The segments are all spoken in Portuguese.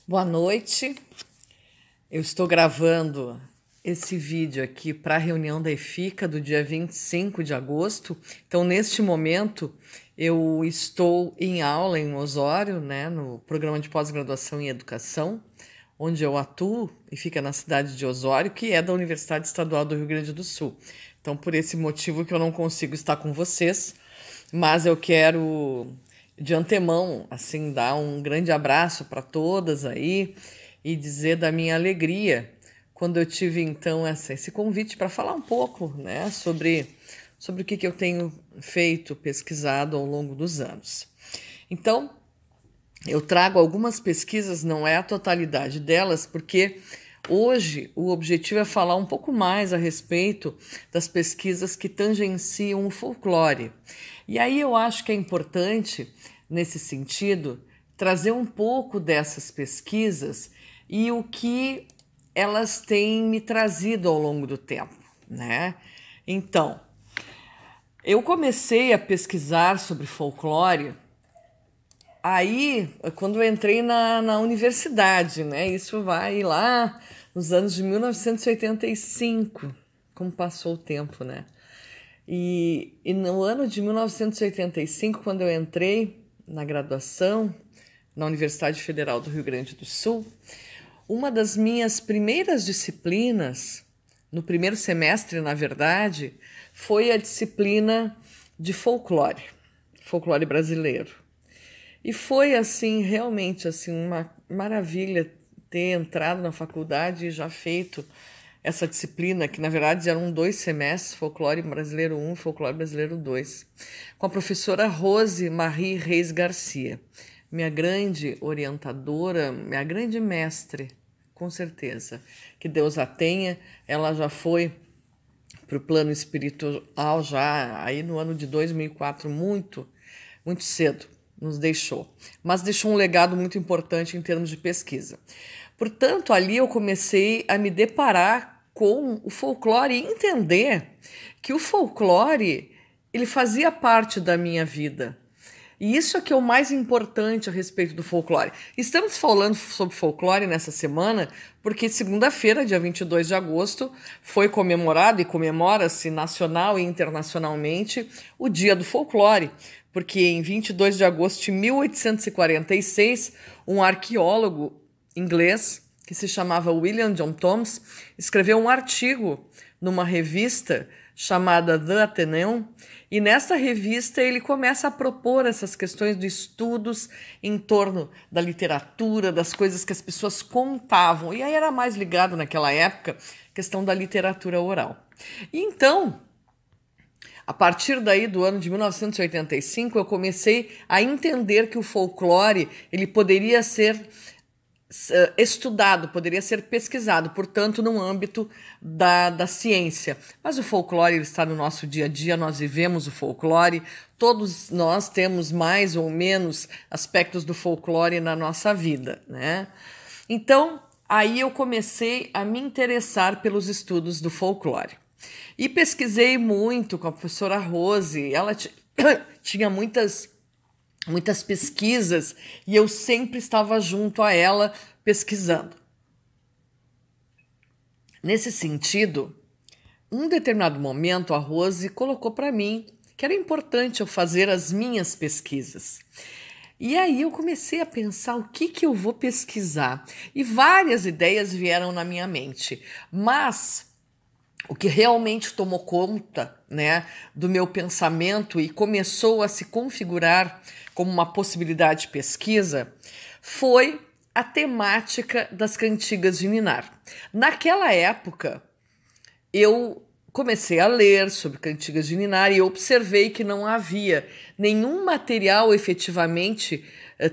Boa noite. Eu estou gravando esse vídeo aqui para a reunião da EFICA do dia 25 de agosto. Então, neste momento, eu estou em aula em Osório, né, no programa de pós-graduação em educação, onde eu atuo e fica na cidade de Osório, que é da Universidade Estadual do Rio Grande do Sul. Então, por esse motivo que eu não consigo estar com vocês, mas eu quero de antemão, assim, dar um grande abraço para todas aí e dizer da minha alegria quando eu tive, então, esse convite para falar um pouco, né, sobre o que eu tenho feito, pesquisado ao longo dos anos. Então, eu trago algumas pesquisas, não é a totalidade delas, porque hoje o objetivo é falar um pouco mais a respeito das pesquisas que tangenciam o folclore. E aí eu acho que é importante, nesse sentido, trazer um pouco dessas pesquisas e o que elas têm me trazido ao longo do tempo, né? Então, eu comecei a pesquisar sobre folclore aí, quando eu entrei na universidade, né? Isso vai lá nos anos de 1985, como passou o tempo, né? E no ano de 1985, quando eu entrei na graduação na Universidade Federal do Rio Grande do Sul, uma das minhas primeiras disciplinas, no primeiro semestre, na verdade, foi a disciplina de folclore brasileiro. E foi, assim, realmente, assim, uma maravilha ter entrado na faculdade e já feito essa disciplina, que na verdade eram 2 semestres, Folclore Brasileiro 1 e Folclore Brasileiro 2, com a professora Rose Marie Reis Garcia, minha grande orientadora, minha grande mestre, com certeza. Que Deus a tenha, ela já foi para o plano espiritual já aí no ano de 2004, muito cedo, nos deixou. Mas deixou um legado muito importante em termos de pesquisa. Portanto, ali eu comecei a me deparar com o folclore e entender que o folclore ele fazia parte da minha vida. E isso é que é o mais importante a respeito do folclore. Estamos falando sobre folclore nessa semana porque segunda-feira, dia 22 de agosto, foi comemorado e comemora-se nacional e internacionalmente o Dia do Folclore, porque em 22 de agosto de 1846, um arqueólogo inglês que se chamava William John Thoms escreveu um artigo numa revista chamada The Athenaeum, e nessa revista ele começa a propor essas questões de estudos em torno da literatura, das coisas que as pessoas contavam, e aí era mais ligado naquela época a questão da literatura oral. E então, a partir daí do ano de 1985, eu comecei a entender que o folclore ele poderia ser estudado, poderia ser pesquisado, portanto, no âmbito da ciência. Mas o folclore ele está no nosso dia a dia, nós vivemos o folclore, todos nós temos mais ou menos aspectos do folclore na nossa vida, né? Então, aí eu comecei a me interessar pelos estudos do folclore. E pesquisei muito com a professora Rose, ela tinha muitas pesquisas e eu sempre estava junto a ela pesquisando. Nesse sentido, um determinado momento a Rose colocou para mim que era importante eu fazer as minhas pesquisas. E aí eu comecei a pensar o que eu vou pesquisar e várias ideias vieram na minha mente, mas o que realmente tomou conta, né, do meu pensamento e começou a se configurar como uma possibilidade de pesquisa foi a temática das cantigas de ninar. Naquela época, eu comecei a ler sobre cantigas de ninar e observei que não havia nenhum material efetivamente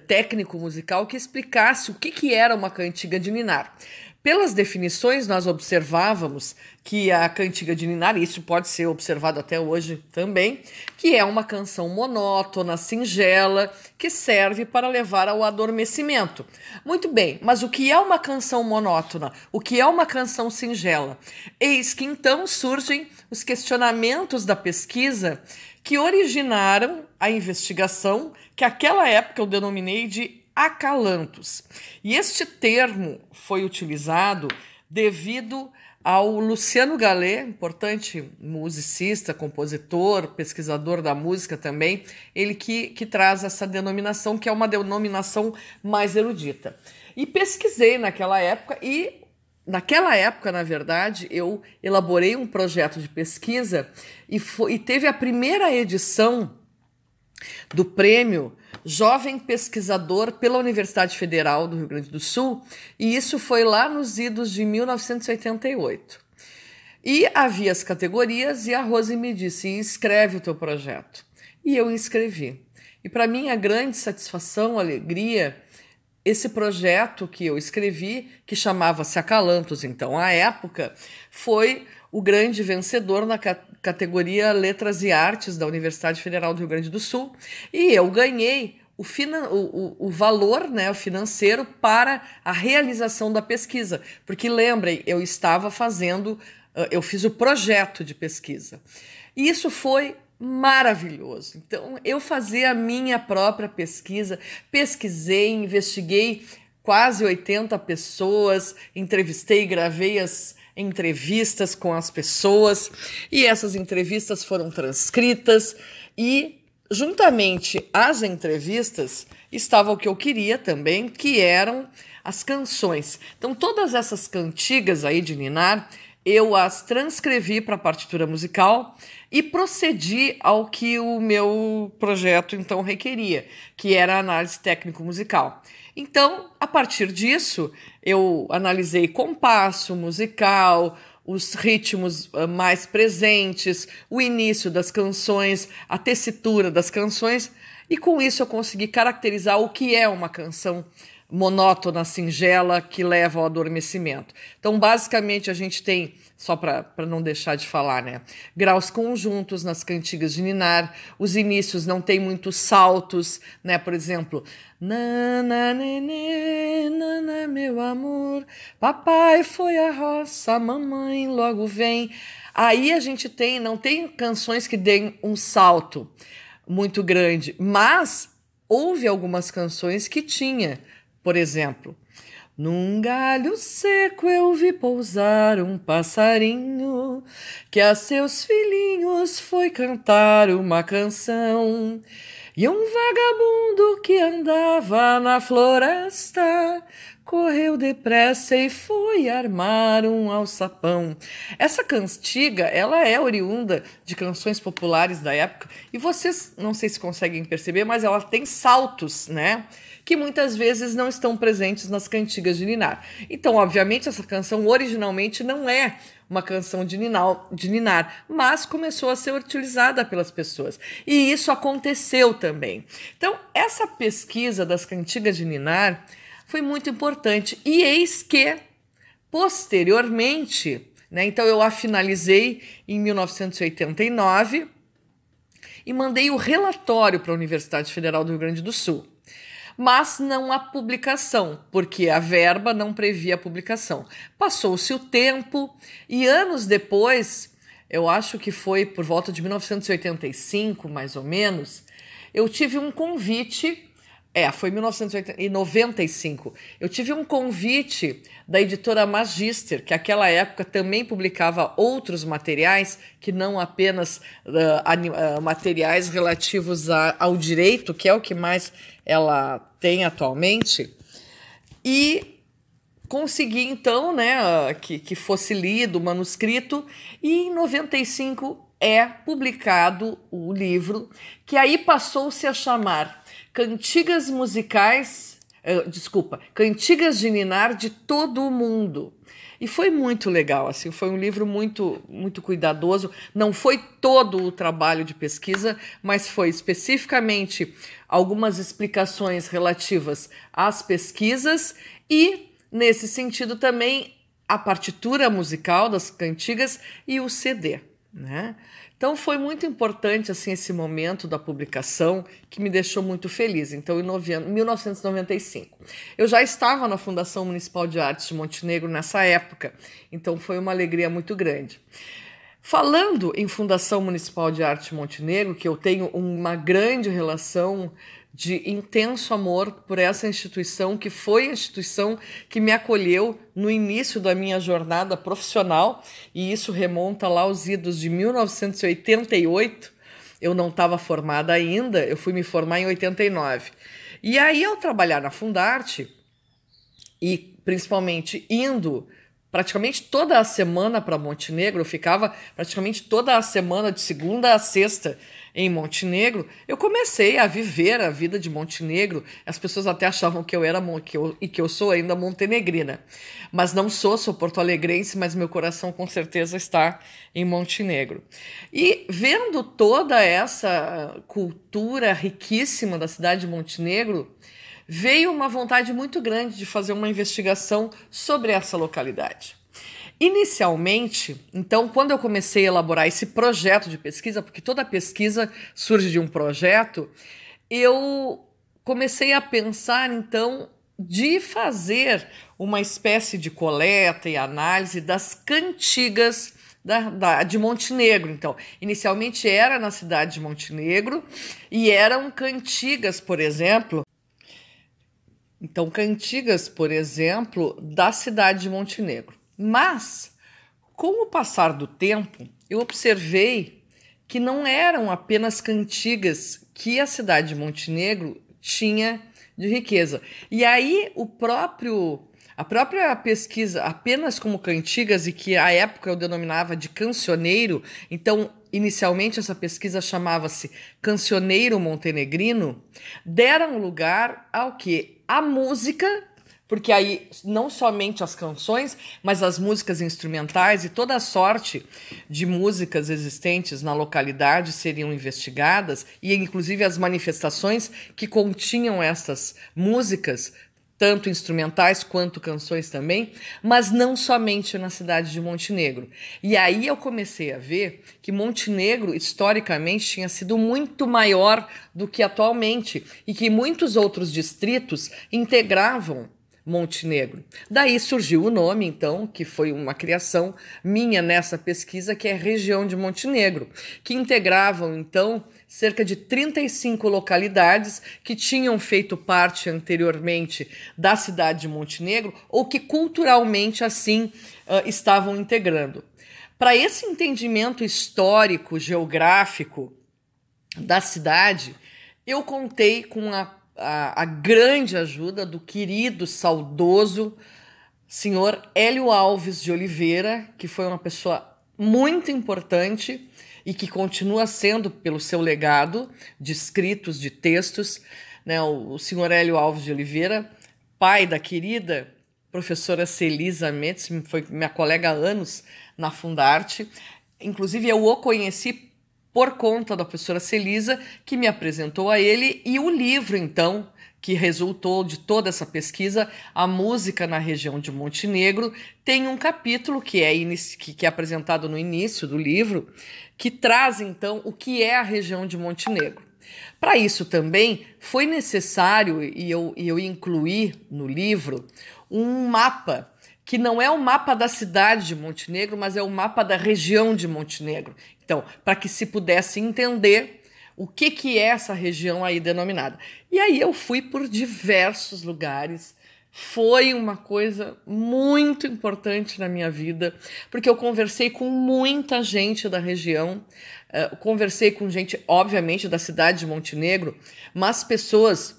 técnico musical que explicasse o que era uma cantiga de ninar. Pelas definições, nós observávamos que a cantiga de ninar, isso pode ser observado até hoje também, que é uma canção monótona, singela, que serve para levar ao adormecimento. Muito bem, mas o que é uma canção monótona? O que é uma canção singela? Eis que então surgem os questionamentos da pesquisa que originaram a investigação, que naquela época eu denominei de acalantos. E este termo foi utilizado devido ao Luciano Gallet, importante musicista, compositor, pesquisador da música também, ele que traz essa denominação, que é uma denominação mais erudita. E pesquisei naquela época na verdade, eu elaborei um projeto de pesquisa e teve a primeira edição do prêmio Jovem Pesquisador pela Universidade Federal do Rio Grande do Sul, e isso foi lá nos idos de 1988. E havia as categorias e a Rose me disse, escreve o teu projeto. E eu inscrevi. E para mim a grande satisfação, alegria, esse projeto que eu escrevi, que chamava-se Acalantos, então, à época, foi o grande vencedor na categoria Letras e Artes da Universidade Federal do Rio Grande do Sul, e eu ganhei o valor, né, o financeiro para a realização da pesquisa, porque lembrem, eu fiz o projeto de pesquisa, e isso foi maravilhoso. Então, eu fazia a minha própria pesquisa, pesquisei, investiguei quase 80 pessoas, entrevistei, gravei as entrevistas com as pessoas, e essas entrevistas foram transcritas, e juntamente às entrevistas estava o que eu queria também, que eram as canções. Então, todas essas cantigas aí de ninar, eu as transcrevi para a partitura musical e procedi ao que o meu projeto então requeria, que era a análise técnico-musical. Então, a partir disso, eu analisei compasso musical, os ritmos mais presentes, o início das canções, a tessitura das canções, e com isso eu consegui caracterizar o que é uma canção monótona, singela, que leva ao adormecimento. Então, basicamente, a gente tem, só para não deixar de falar, né, graus conjuntos nas cantigas de ninar, os inícios não tem muitos saltos, né, por exemplo, nana, nenê, nana, meu amor, papai foi à roça, mamãe logo vem. Aí a gente não tem canções que deem um salto muito grande, mas houve algumas canções que tinha. Por exemplo, num galho seco eu vi pousar um passarinho que a seus filhinhos foi cantar uma canção. E um vagabundo que andava na floresta correu depressa e foi armar um alçapão. Essa cantiga, ela é oriunda de canções populares da época e vocês, não sei se conseguem perceber, mas ela tem saltos, né? Que muitas vezes não estão presentes nas cantigas de ninar. Então, obviamente, essa canção originalmente não é uma canção de ninar, mas começou a ser utilizada pelas pessoas. E isso aconteceu também. Então, essa pesquisa das cantigas de ninar foi muito importante. E eis que, posteriormente, né, então eu a finalizei em 1989 e mandei o relatório para a Universidade Federal do Rio Grande do Sul. Mas não a publicação, porque a verba não previa a publicação. Passou-se o tempo e anos depois, eu acho que foi por volta de 1985, mais ou menos, eu tive um convite, foi 1995, eu tive um convite da editora Magister, que naquela época também publicava outros materiais, que não apenas materiais relativos ao direito, que é o que mais ela tem atualmente, e consegui então, né, que fosse lido o manuscrito, e em 95 é publicado o livro, que aí passou-se a chamar Cantigas de Ninar de todo o Mundo. E foi muito legal, assim, foi um livro muito, muito cuidadoso. Não foi todo o trabalho de pesquisa, mas foi especificamente algumas explicações relativas às pesquisas e, nesse sentido, também a partitura musical das cantigas e o CD, né? Então foi muito importante assim esse momento da publicação que me deixou muito feliz. Então em 1995 eu já estava na Fundação Municipal de Artes de Montenegro nessa época, então foi uma alegria muito grande. Falando em Fundação Municipal de Arte de Montenegro, que eu tenho uma grande relação de intenso amor por essa instituição, que foi a instituição que me acolheu no início da minha jornada profissional, e isso remonta lá aos idos de 1988. Eu não estava formada ainda, eu fui me formar em 89. E aí, ao trabalhar na Fundarte, e principalmente indo praticamente toda a semana para Montenegro, eu ficava praticamente toda a semana, de segunda a sexta, em Montenegro, eu comecei a viver a vida de Montenegro. As pessoas até achavam que eu era que eu sou ainda montenegrina, mas não sou porto-alegrense, mas meu coração com certeza está em Montenegro. E vendo toda essa cultura riquíssima da cidade de Montenegro, veio uma vontade muito grande de fazer uma investigação sobre essa localidade. Inicialmente, então, quando eu comecei a elaborar esse projeto de pesquisa, porque toda pesquisa surge de um projeto, eu comecei a pensar, então, de fazer uma espécie de coleta e análise das cantigas de Montenegro. Então, inicialmente era na cidade de Montenegro e eram cantigas, por exemplo, da cidade de Montenegro. Mas, com o passar do tempo, eu observei que não eram apenas cantigas que a cidade de Montenegro tinha de riqueza. E aí a própria pesquisa, apenas como cantigas, e que à época eu denominava de cancioneiro, então inicialmente essa pesquisa chamava-se Cancioneiro Montenegrino, deram lugar ao que? A música, porque aí não somente as canções, mas as músicas instrumentais e toda a sorte de músicas existentes na localidade seriam investigadas, e inclusive as manifestações que continham essas músicas, tanto instrumentais quanto canções também, mas não somente na cidade de Montenegro. E aí eu comecei a ver que Montenegro, historicamente, tinha sido muito maior do que atualmente, e que muitos outros distritos integravam Montenegro. Daí surgiu o nome, então, que foi uma criação minha nessa pesquisa, que é região de Montenegro, que integravam, então, cerca de 35 localidades que tinham feito parte anteriormente da cidade de Montenegro ou que culturalmente assim estavam integrando. Para esse entendimento histórico, geográfico da cidade, eu contei com a grande ajuda do querido, saudoso senhor Hélio Alves de Oliveira, que foi uma pessoa muito importante e que continua sendo pelo seu legado de escritos, de textos, né? O senhor Hélio Alves de Oliveira, pai da querida professora Celisa Metz, foi minha colega há anos na Fundarte. Inclusive, eu o conheci por conta da professora Celisa, que me apresentou a ele, e o livro, então, que resultou de toda essa pesquisa, A Música na Região de Montenegro, tem um capítulo que é apresentado no início do livro, que traz, então, o que é a região de Montenegro. Para isso também foi necessário, e eu incluí no livro, um mapa, que não é o mapa da cidade de Montenegro, mas é o mapa da região de Montenegro. Então, para que se pudesse entender o que é essa região aí denominada. E aí eu fui por diversos lugares. Foi uma coisa muito importante na minha vida, porque eu conversei com muita gente da região, conversei com gente, obviamente, da cidade de Montenegro, mas pessoas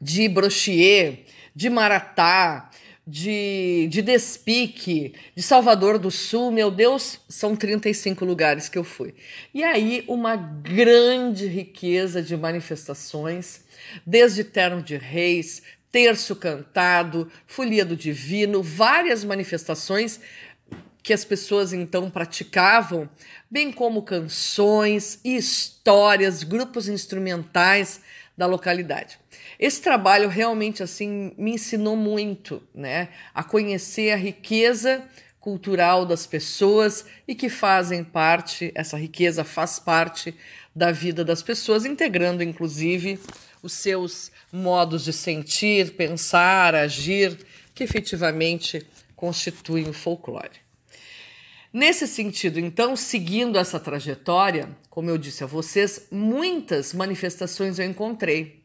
de Brochier, de Maratá, de Despique, de Salvador do Sul. Meu Deus, são 35 lugares que eu fui. E aí uma grande riqueza de manifestações, desde Terno de Reis, Terço Cantado, Folia do Divino, várias manifestações que as pessoas então praticavam, bem como canções, histórias, grupos instrumentais da localidade. Esse trabalho realmente assim me ensinou muito, né, a conhecer a riqueza cultural das pessoas e que fazem parte, essa riqueza faz parte da vida das pessoas, integrando inclusive os seus modos de sentir, pensar, agir, que efetivamente constituem o folclore. Nesse sentido, então, seguindo essa trajetória, como eu disse a vocês, muitas manifestações eu encontrei.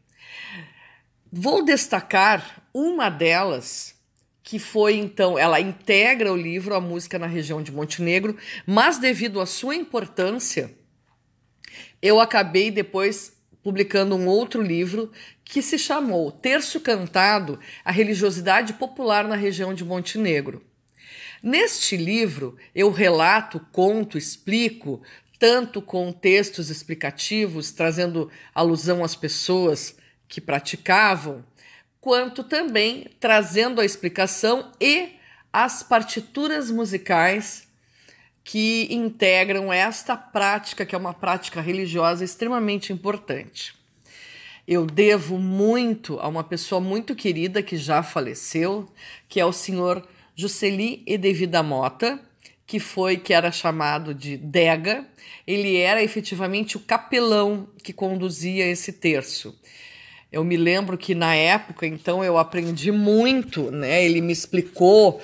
Vou destacar uma delas, que foi, então, ela integra o livro A Música na Região de Montenegro, mas devido à sua importância, eu acabei depois publicando um outro livro que se chamou Terço Cantado, a Religiosidade Popular na Região de Montenegro. Neste livro, eu relato, conto, explico, tanto com textos explicativos, trazendo alusão às pessoas que praticavam, quanto também trazendo a explicação e as partituras musicais que integram esta prática, que é uma prática religiosa extremamente importante. Eu devo muito a uma pessoa muito querida que já faleceu, que é o senhor Jusceli Edevida Mota, que era chamado de Dega. Ele era efetivamente o capelão que conduzia esse terço. Eu me lembro que na época, então, eu aprendi muito, né? Ele me explicou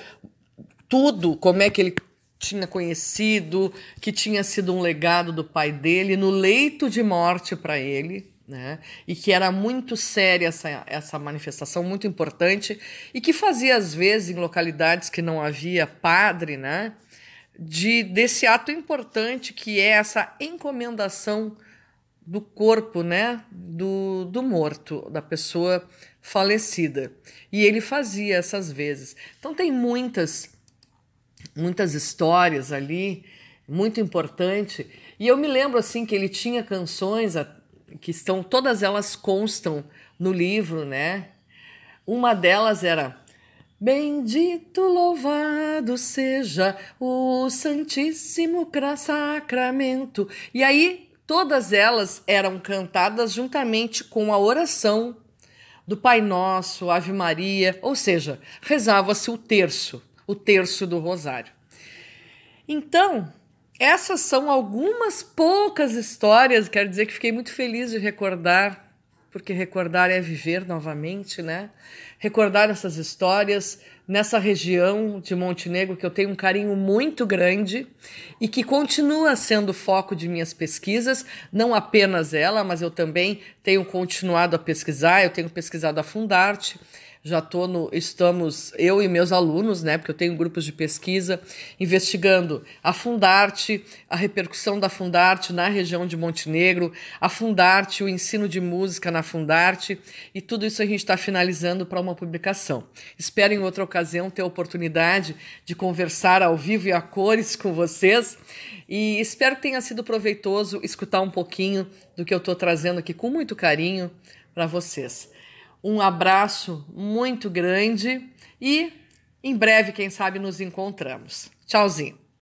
tudo, como é que ele tinha conhecido, que tinha sido um legado do pai dele no leito de morte para ele, né? E que era muito séria essa manifestação, muito importante, e que fazia, às vezes, em localidades que não havia padre, né? Desse ato importante que é essa encomendação do corpo, né? Do morto, da pessoa falecida. E ele fazia essas vezes. Então tem muitas histórias ali, muito importante. E eu me lembro assim que ele tinha canções que estão, todas elas constam no livro, né? Uma delas era Bendito, louvado seja o Santíssimo Sacramento. E aí todas elas eram cantadas juntamente com a oração do Pai Nosso, Ave Maria, ou seja, rezava-se o terço do rosário. Então, essas são algumas poucas histórias, quero dizer que fiquei muito feliz de recordar, porque recordar é viver novamente, né? Recordar essas histórias nessa região de Montenegro que eu tenho um carinho muito grande e que continua sendo foco de minhas pesquisas, não apenas ela, mas eu também tenho continuado a pesquisar, eu tenho pesquisado a Fundarte. Estamos, eu e meus alunos, né, porque eu tenho grupos de pesquisa, investigando a Fundarte, a repercussão da Fundarte na região de Montenegro, a Fundarte, o ensino de música na Fundarte, e tudo isso a gente está finalizando para uma publicação. Espero em outra ocasião ter a oportunidade de conversar ao vivo e a cores com vocês, e espero que tenha sido proveitoso escutar um pouquinho do que eu estou trazendo aqui com muito carinho para vocês. Um abraço muito grande e em breve, quem sabe, nos encontramos. Tchauzinho!